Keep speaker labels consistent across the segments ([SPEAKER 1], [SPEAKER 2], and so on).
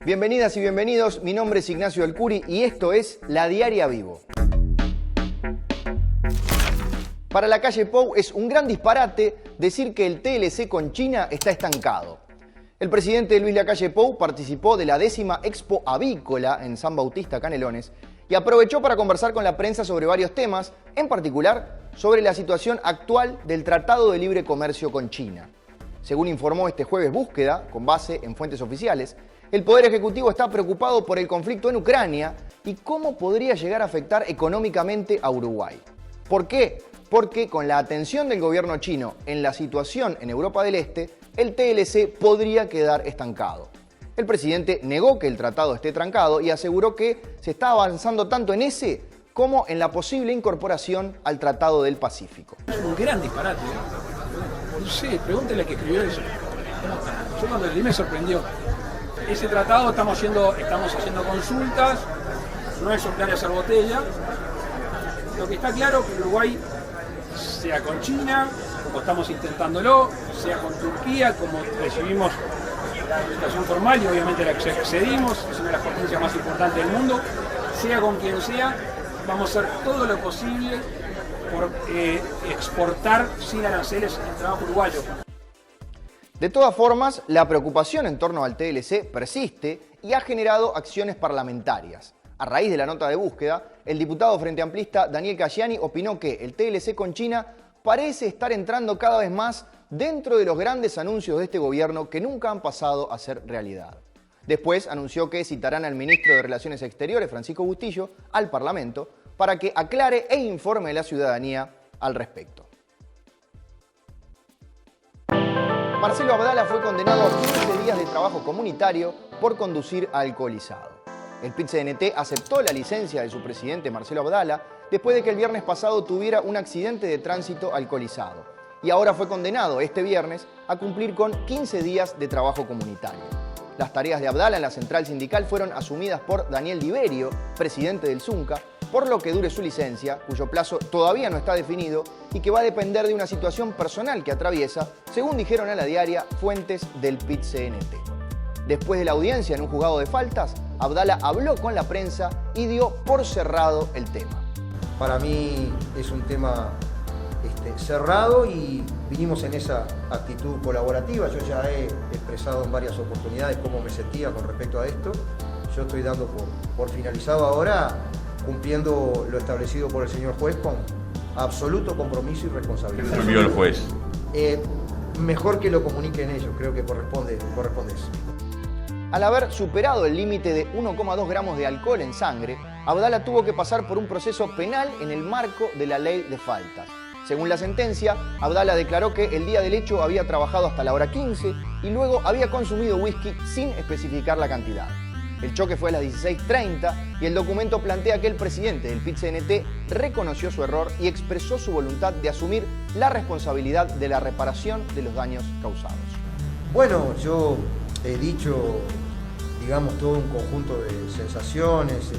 [SPEAKER 1] Bienvenidas y bienvenidos, mi nombre es Ignacio Del Curi y esto es La Diaria Vivo. Para la calle Pou es un gran disparate decir que el TLC con China está estancado. El presidente Luis Lacalle Pou participó de la 10ª Expo Avícola en San Bautista, Canelones, y aprovechó para conversar con la prensa sobre varios temas, en particular sobre la situación actual del Tratado de Libre Comercio con China. Según informó este jueves Búsqueda, con base en fuentes oficiales, el Poder Ejecutivo está preocupado por el conflicto en Ucrania y cómo podría llegar a afectar económicamente a Uruguay. ¿Por qué? Porque con la atención del gobierno chino en la situación en Europa del Este, el TLC podría quedar estancado. El presidente negó que el tratado esté trancado y aseguró que se está avanzando tanto en ese como en la posible incorporación al Tratado del Pacífico.
[SPEAKER 2] Es un gran disparate. No sé, pregúntele al que escribió eso. Yo cuando leí me sorprendió. Ese tratado estamos haciendo consultas, no es soplar y hacer botella. Lo que está claro es que Uruguay, sea con China, como estamos intentándolo, sea con Turquía, como recibimos la invitación formal y obviamente la que accedimos, es una de las potencias más importantes del mundo, sea con quien sea, vamos a hacer todo lo posible por exportar sin aranceles el trabajo uruguayo.
[SPEAKER 1] De todas formas, la preocupación en torno al TLC persiste y ha generado acciones parlamentarias. A raíz de la nota de Búsqueda, el diputado frente amplista Daniel Casciani opinó que el TLC con China parece estar entrando cada vez más dentro de los grandes anuncios de este gobierno que nunca han pasado a ser realidad. Después anunció que citarán al ministro de Relaciones Exteriores, Francisco Bustillo, al Parlamento para que aclare e informe a la ciudadanía al respecto. Marcelo Abdala fue condenado a 15 días de trabajo comunitario por conducir alcoholizado. El PIT-CNT aceptó la licencia de su presidente Marcelo Abdala después de que el viernes pasado tuviera un accidente de tránsito alcoholizado y ahora fue condenado este viernes a cumplir con 15 días de trabajo comunitario. Las tareas de Abdala en la central sindical fueron asumidas por Daniel Diverio, presidente del Zunca, por lo que dure su licencia, cuyo plazo todavía no está definido y que va a depender de una situación personal que atraviesa, según dijeron a La Diaria fuentes del PIT-CNT. Después de la audiencia en un juzgado de faltas, Abdala habló con la prensa y dio por cerrado el tema.
[SPEAKER 3] Para mí es un tema cerrado y vinimos en esa actitud colaborativa. Yo ya he expresado en varias oportunidades cómo me sentía con respecto a esto. Yo estoy dando por finalizado ahora, cumpliendo lo establecido por el señor juez con absoluto compromiso y responsabilidad.
[SPEAKER 4] ¿Qué envió el juez?
[SPEAKER 3] Mejor que lo comuniquen ellos, creo que corresponde eso.
[SPEAKER 1] Al haber superado el límite de 1,2 gramos de alcohol en sangre, Abdala tuvo que pasar por un proceso penal en el marco de la ley de faltas. Según la sentencia, Abdala declaró que el día del hecho había trabajado hasta la hora 15 y luego había consumido whisky sin especificar la cantidad. El choque fue a las 16:30 y el documento plantea que el presidente del PIT-CNT reconoció su error y expresó su voluntad de asumir la responsabilidad de la reparación de los daños causados.
[SPEAKER 3] Bueno, yo he dicho, digamos, todo un conjunto de sensaciones,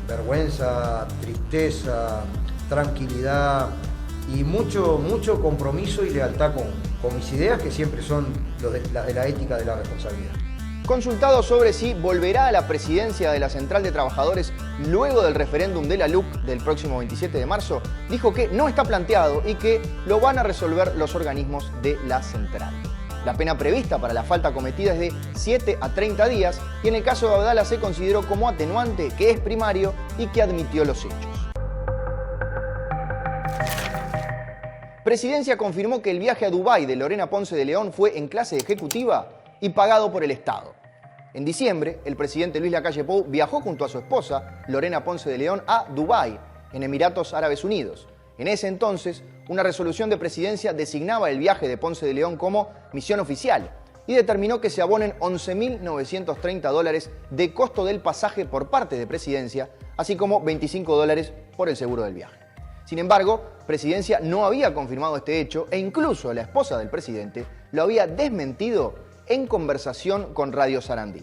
[SPEAKER 3] vergüenza, tristeza, tranquilidad y mucho compromiso y lealtad con mis ideas, que siempre son las de la ética de la responsabilidad.
[SPEAKER 1] Consultado sobre si volverá a la presidencia de la Central de Trabajadores luego del referéndum de la LUC del próximo 27 de marzo, dijo que no está planteado y que lo van a resolver los organismos de la central. La pena prevista para la falta cometida es de 7 a 30 días y en el caso de Abdala se consideró como atenuante que es primario y que admitió los hechos. Presidencia confirmó que el viaje a Dubái de Lorena Ponce de León fue en clase ejecutiva y pagado por el Estado. En diciembre, el presidente Luis Lacalle Pou viajó junto a su esposa, Lorena Ponce de León, a Dubái, en Emiratos Árabes Unidos. En ese entonces, una resolución de presidencia designaba el viaje de Ponce de León como misión oficial y determinó que se abonen $11.930 de costo del pasaje por parte de presidencia, así como $25 por el seguro del viaje. Sin embargo, presidencia no había confirmado este hecho e incluso la esposa del presidente lo había desmentido en conversación con Radio Sarandí.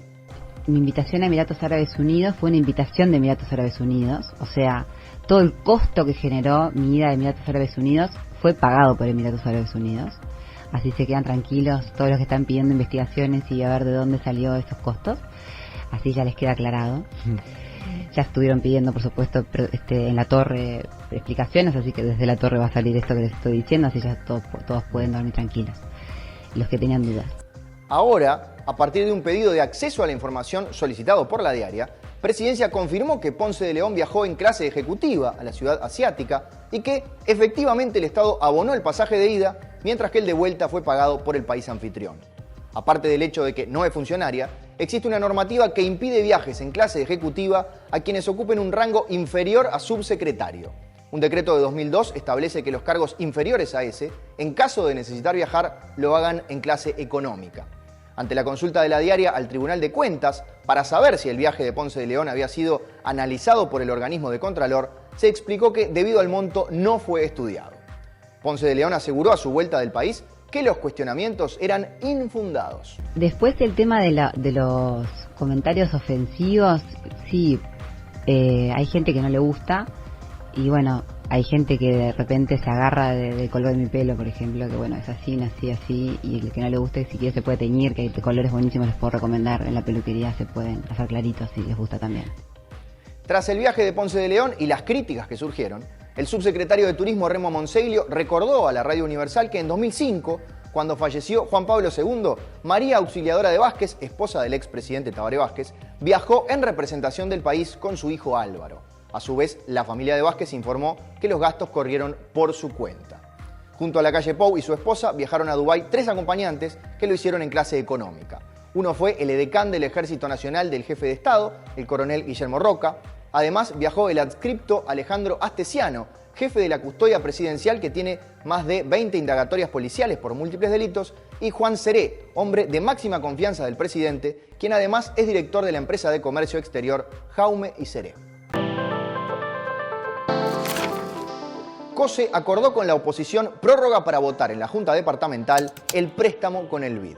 [SPEAKER 5] Mi invitación a Emiratos Árabes Unidos fue una invitación de Emiratos Árabes Unidos, o sea, todo el costo que generó mi ida a Emiratos Árabes Unidos fue pagado por Emiratos Árabes Unidos. así se quedan tranquilos todos los que están pidiendo investigaciones y a ver de dónde salió esos costos, así ya les queda aclarado. Ya estuvieron pidiendo, por supuesto, en la torre explicaciones, así que desde la torre va a salir esto que les estoy diciendo, así ya todos pueden dormir tranquilos, los que tenían dudas.
[SPEAKER 1] Ahora, a partir de un pedido de acceso a la información solicitado por la diaria, Presidencia confirmó que Ponce de León viajó en clase ejecutiva a la ciudad asiática y que efectivamente el Estado abonó el pasaje de ida, mientras que el de vuelta fue pagado por el país anfitrión. Aparte del hecho de que no es funcionaria, existe una normativa que impide viajes en clase ejecutiva a quienes ocupen un rango inferior a subsecretario. Un decreto de 2002 establece que los cargos inferiores a ese, en caso de necesitar viajar, lo hagan en clase económica. Ante la consulta de la diaria al Tribunal de Cuentas, para saber si el viaje de Ponce de León había sido analizado por el organismo de Contralor, se explicó que debido al monto no fue estudiado. Ponce de León aseguró a su vuelta del país que los cuestionamientos eran infundados.
[SPEAKER 5] Después del tema de los comentarios ofensivos, sí, hay gente que no le gusta y bueno, hay gente que de repente se agarra del color de mi pelo, por ejemplo, que bueno, es así, nací así, y el que no le guste, si quiere se puede teñir, que hay colores buenísimos, les puedo recomendar, en la peluquería se pueden hacer claritos si les gusta también.
[SPEAKER 1] Tras el viaje de Ponce de León y las críticas que surgieron, el subsecretario de Turismo Remo Monseglio recordó a la Radio Universal que en 2005, cuando falleció Juan Pablo II, María Auxiliadora de Vázquez, esposa del expresidente Tabaré Vázquez, viajó en representación del país con su hijo Álvaro. A su vez, la familia de Vázquez informó que los gastos corrieron por su cuenta. Junto a Lacalle Pou y su esposa viajaron a Dubái 3 acompañantes que lo hicieron en clase económica. Uno fue el edecán del Ejército Nacional del Jefe de Estado, el coronel Guillermo Roca. Además, viajó el adscripto Alejandro Astesiano, jefe de la custodia presidencial que tiene más de 20 indagatorias policiales por múltiples delitos, y Juan Seré, hombre de máxima confianza del presidente, quien además es director de la empresa de comercio exterior Jaume y Seré. COSE acordó con la oposición prórroga para votar en la Junta Departamental el préstamo con el BID.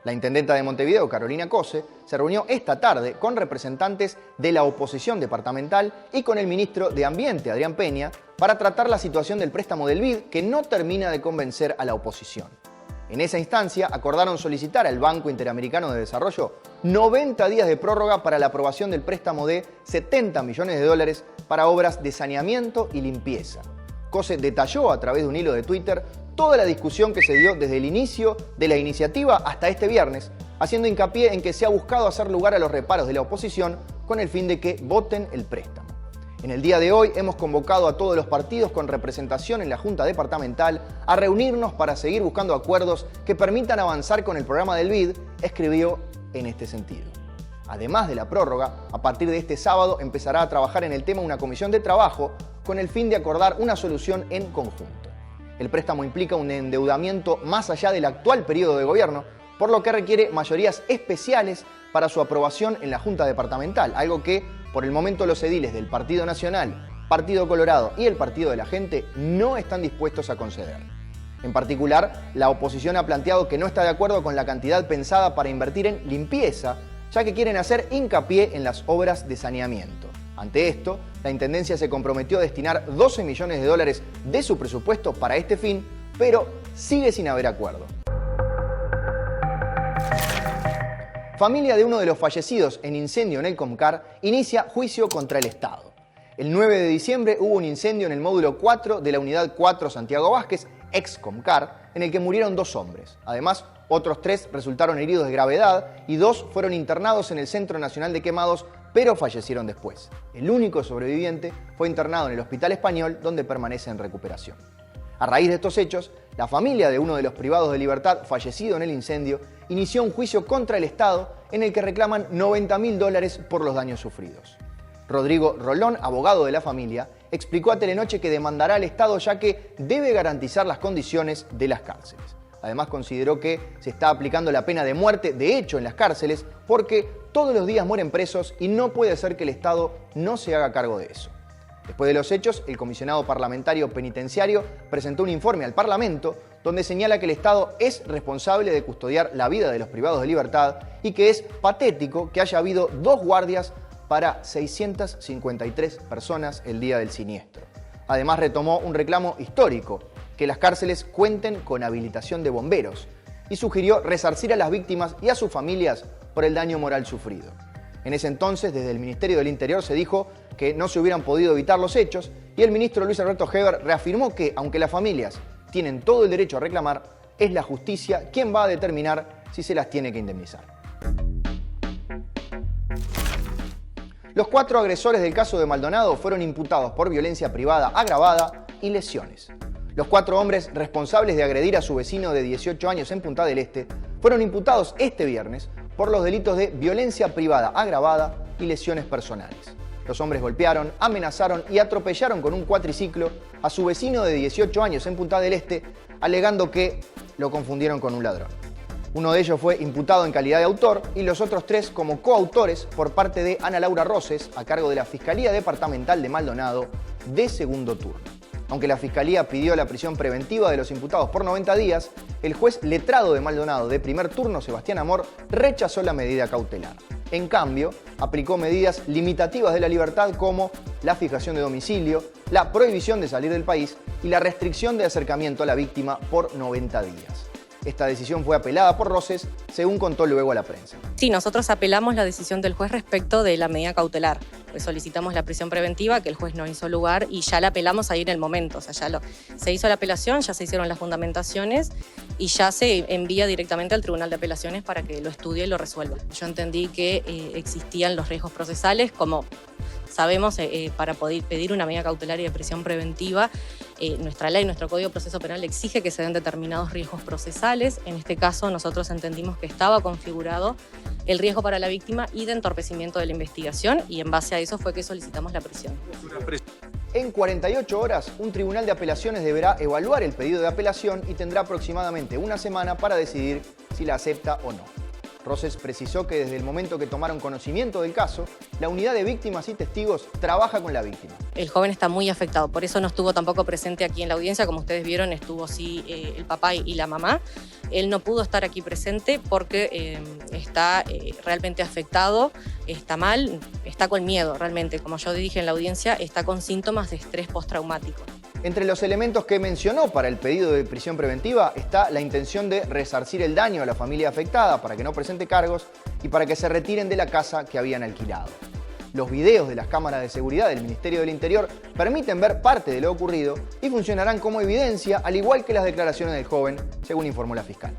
[SPEAKER 1] La intendenta de Montevideo, Carolina Cose, se reunió esta tarde con representantes de la oposición departamental y con el ministro de Ambiente, Adrián Peña, para tratar la situación del préstamo del BID que no termina de convencer a la oposición. En esa instancia acordaron solicitar al Banco Interamericano de Desarrollo 90 días de prórroga para la aprobación del préstamo de $70 millones para obras de saneamiento y limpieza. COSE detalló a través de un hilo de Twitter toda la discusión que se dio desde el inicio de la iniciativa hasta este viernes, haciendo hincapié en que se ha buscado hacer lugar a los reparos de la oposición con el fin de que voten el préstamo. En el día de hoy hemos convocado a todos los partidos con representación en la Junta Departamental a reunirnos para seguir buscando acuerdos que permitan avanzar con el programa del BID, escribió en este sentido. Además de la prórroga, a partir de este sábado empezará a trabajar en el tema una comisión de trabajo con el fin de acordar una solución en conjunto. El préstamo implica un endeudamiento más allá del actual periodo de gobierno, por lo que requiere mayorías especiales para su aprobación en la Junta Departamental, algo que por el momento los ediles del Partido Nacional, Partido Colorado y el Partido de la Gente no están dispuestos a conceder. En particular, la oposición ha planteado que no está de acuerdo con la cantidad pensada para invertir en limpieza, ya que quieren hacer hincapié en las obras de saneamiento. Ante esto, la Intendencia se comprometió a destinar $12 millones de su presupuesto para este fin, pero sigue sin haber acuerdo. Familia de uno de los fallecidos en incendio en el Comcar inicia juicio contra el Estado. El 9 de diciembre hubo un incendio en el módulo 4 de la Unidad 4 Santiago Vázquez, ex Comcar, en el que murieron 2 hombres. Además, otros 3 resultaron heridos de gravedad y 2 fueron internados en el Centro Nacional de Quemados, pero fallecieron después. El único sobreviviente fue internado en el Hospital Español, donde permanece en recuperación. A raíz de estos hechos, la familia de uno de los privados de libertad fallecido en el incendio inició un juicio contra el Estado en el que reclaman $90.000 por los daños sufridos. Rodrigo Rolón, abogado de la familia, explicó a Telenoche que demandará al Estado ya que debe garantizar las condiciones de las cárceles. Además, consideró que se está aplicando la pena de muerte de hecho en las cárceles porque todos los días mueren presos y no puede ser que el Estado no se haga cargo de eso. Después de los hechos, el comisionado parlamentario penitenciario presentó un informe al Parlamento donde señala que el Estado es responsable de custodiar la vida de los privados de libertad y que es patético que haya habido 2 guardias para 653 personas el día del siniestro. Además, retomó un reclamo histórico, que las cárceles cuenten con habilitación de bomberos y sugirió resarcir a las víctimas y a sus familias por el daño moral sufrido. En ese entonces, desde el Ministerio del Interior se dijo que no se hubieran podido evitar los hechos y el ministro Luis Alberto Heber reafirmó que, aunque las familias tienen todo el derecho a reclamar, es la justicia quien va a determinar si se las tiene que indemnizar. Los 4 agresores del caso de Maldonado fueron imputados por violencia privada agravada y lesiones. Los 4 hombres responsables de agredir a su vecino de 18 años en Punta del Este fueron imputados este viernes por los delitos de violencia privada agravada y lesiones personales. Los hombres golpearon, amenazaron y atropellaron con un cuatriciclo a su vecino de 18 años en Punta del Este, alegando que lo confundieron con un ladrón. Uno de ellos fue imputado en calidad de autor y los otros 3 como coautores por parte de Ana Laura Roses, a cargo de la Fiscalía Departamental de Maldonado, de segundo turno. Aunque la Fiscalía pidió la prisión preventiva de los imputados por 90 días, el juez letrado de Maldonado de primer turno, Sebastián Amor, rechazó la medida cautelar. En cambio, aplicó medidas limitativas de la libertad como la fijación de domicilio, la prohibición de salir del país y la restricción de acercamiento a la víctima por 90 días. Esta decisión fue apelada por Roses, según contó luego a la prensa.
[SPEAKER 4] Sí, nosotros apelamos la decisión del juez respecto de la medida cautelar. Pues solicitamos la prisión preventiva, que el juez no hizo lugar, y ya la apelamos ahí en el momento. O sea, se hizo la apelación, ya se hicieron las fundamentaciones y ya se envía directamente al Tribunal de Apelaciones para que lo estudie y lo resuelva. Yo entendí que existían los riesgos procesales, como sabemos, para poder pedir una medida cautelar y de prisión preventiva, nuestra ley, nuestro Código de Proceso Penal exige que se den determinados riesgos procesales. En este caso, nosotros entendimos que estaba configurado el riesgo para la víctima y de entorpecimiento de la investigación, y en base a eso fue que solicitamos la prisión.
[SPEAKER 1] En 48 horas, un tribunal de apelaciones deberá evaluar el pedido de apelación y tendrá aproximadamente una semana para decidir si la acepta o no. Roses precisó que desde el momento que tomaron conocimiento del caso, la unidad de víctimas y testigos trabaja con la víctima.
[SPEAKER 4] El joven está muy afectado, por eso no estuvo tampoco presente aquí en la audiencia. Como ustedes vieron, estuvo sí el papá y la mamá. Él no pudo estar aquí presente porque está realmente afectado, está mal, está con miedo realmente. Como yo dije en la audiencia, está con síntomas de estrés postraumático.
[SPEAKER 1] Entre los elementos que mencionó para el pedido de prisión preventiva está la intención de resarcir el daño a la familia afectada para que no presente cargos y para que se retiren de la casa que habían alquilado. Los videos de las cámaras de seguridad del Ministerio del Interior permiten ver parte de lo ocurrido y funcionarán como evidencia, al igual que las declaraciones del joven, según informó la fiscal.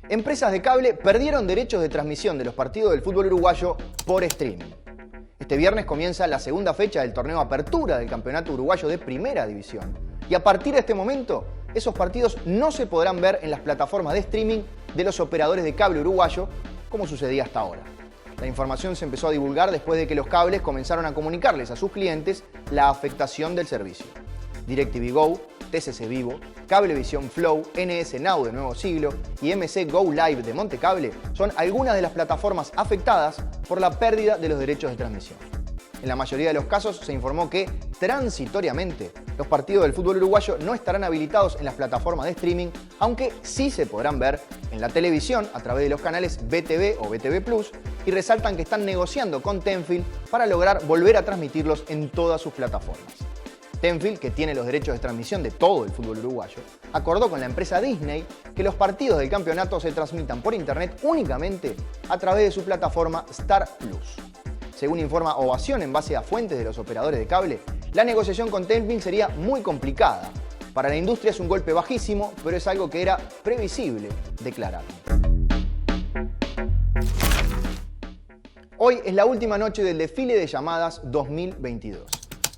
[SPEAKER 1] Empresas de cable perdieron derechos de transmisión de los partidos del fútbol uruguayo por streaming. Este viernes comienza la segunda fecha del torneo Apertura del Campeonato Uruguayo de Primera División. Y a partir de este momento, esos partidos no se podrán ver en las plataformas de streaming de los operadores de cable uruguayo, como sucedía hasta ahora. La información se empezó a divulgar después de que los cables comenzaron a comunicarles a sus clientes la afectación del servicio. DirecTV Go, TCC Vivo, Cablevisión Flow, NS Now de Nuevo Siglo y MC Go Live de Montecable son algunas de las plataformas afectadas por la pérdida de los derechos de transmisión. En la mayoría de los casos se informó que, transitoriamente, los partidos del fútbol uruguayo no estarán habilitados en las plataformas de streaming, aunque sí se podrán ver en la televisión a través de los canales BTV o BTV Plus, y resaltan que están negociando con Tenfield para lograr volver a transmitirlos en todas sus plataformas. Tenfield, que tiene los derechos de transmisión de todo el fútbol uruguayo, acordó con la empresa Disney que los partidos del campeonato se transmitan por internet únicamente a través de su plataforma Star Plus. Según informa Ovación, en base a fuentes de los operadores de cable, la negociación con Tenfield sería muy complicada. Para la industria es un golpe bajísimo, pero es algo que era previsible, declararon. Hoy es la última noche del desfile de llamadas 2022.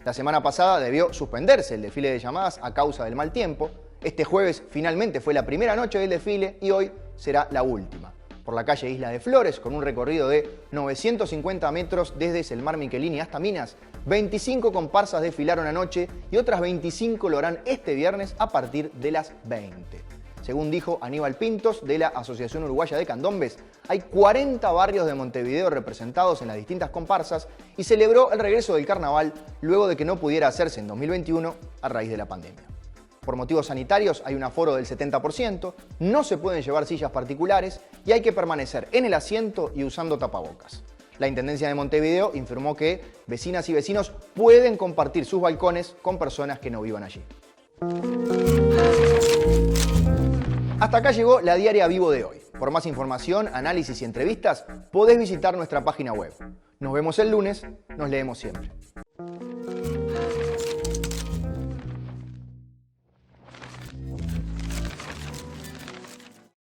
[SPEAKER 1] La semana pasada debió suspenderse el desfile de llamadas a causa del mal tiempo. Este jueves finalmente fue la primera noche del desfile y hoy será la última. Por la calle Isla de Flores, con un recorrido de 950 metros desde Selmar Michelini hasta Minas, 25 comparsas desfilaron anoche y otras 25 lo harán este viernes a partir de las 20. Según dijo Aníbal Pintos, de la Asociación Uruguaya de Candombes, hay 40 barrios de Montevideo representados en las distintas comparsas y celebró el regreso del carnaval luego de que no pudiera hacerse en 2021 a raíz de la pandemia. Por motivos sanitarios hay un aforo del 70%, no se pueden llevar sillas particulares y hay que permanecer en el asiento y usando tapabocas. La Intendencia de Montevideo informó que vecinas y vecinos pueden compartir sus balcones con personas que no vivan allí. Hasta acá llegó la Diaria Vivo de hoy. Por más información, análisis y entrevistas, podés visitar nuestra página web. Nos vemos el lunes, nos leemos siempre.